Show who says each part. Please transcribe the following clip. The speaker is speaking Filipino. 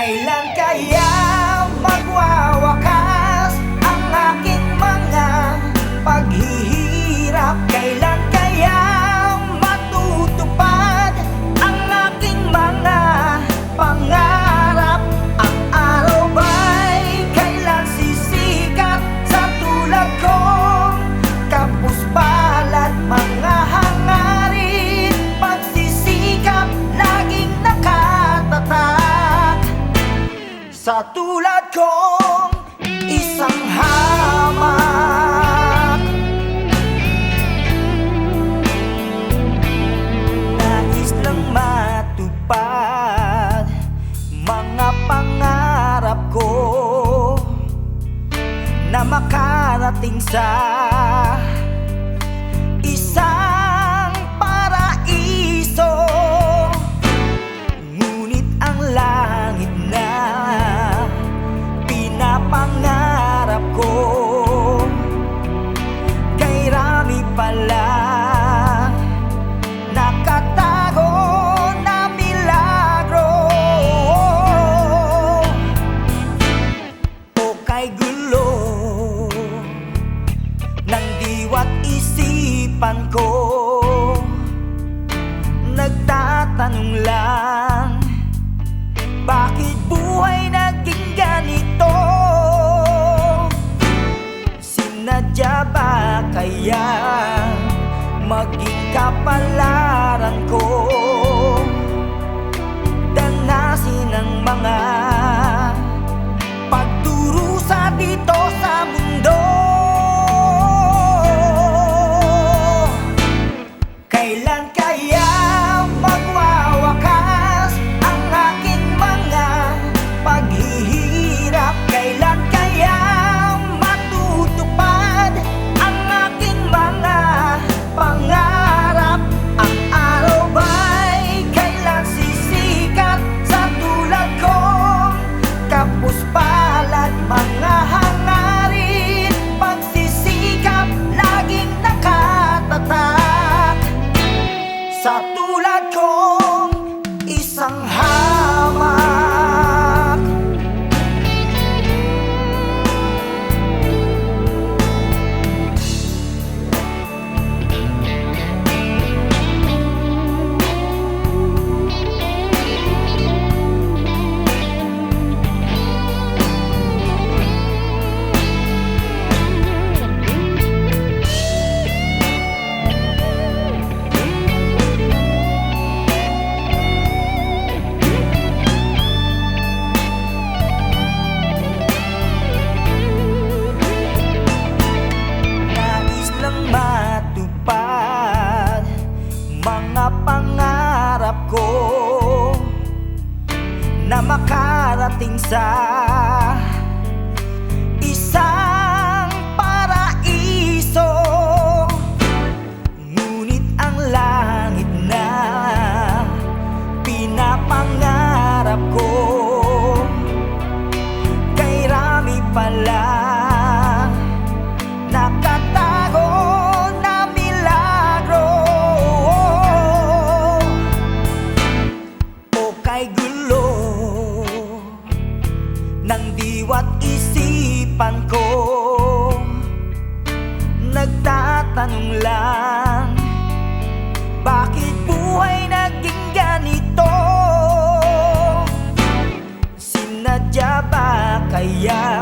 Speaker 1: Kailan kaya magwawakas ang aking mga paghihirap? Kailan kaya matutupad ang aking mga pangarap? Ang araw ba'y kailan sisikat sa tulad kong kapos palad? Mga hangarin, pagsisikap, laging nakatatak sa tulad kong isang hamak. Nais lang matupad mga pangarap ko na makarating sa isang paraiso. Ngunit ang langit na pinapangarap ko kay rami pala nakatago na milagro, o kay gulo ng diwa't isipan ko. Nagtatanong lang, bakit buhay naging ganito? Sinadya ba kaya maging kapalaran ko? Danasin ang mga pagdurusa dito sa mundo. Kailan kaya magwawakas ang aking mga paghihirap? Kailan kaya matutupad ang aking mga pangarap? Ang araw ba'y kailan sisikat sa tulad kong kapos palad? Mga hangarin, pagsisikap, laging nakatatak sa tulad kong isang hamak. Matupad mga pangarap ko na makarating sa isang paraiso. Ngunit ang langit na pinapangarap ko kay rami pala nakatago na milagro, o kay gulo ng diwa't isipan ko. Nagtatanong lang, bakit buhay naging ganito? Sinadya ba kaya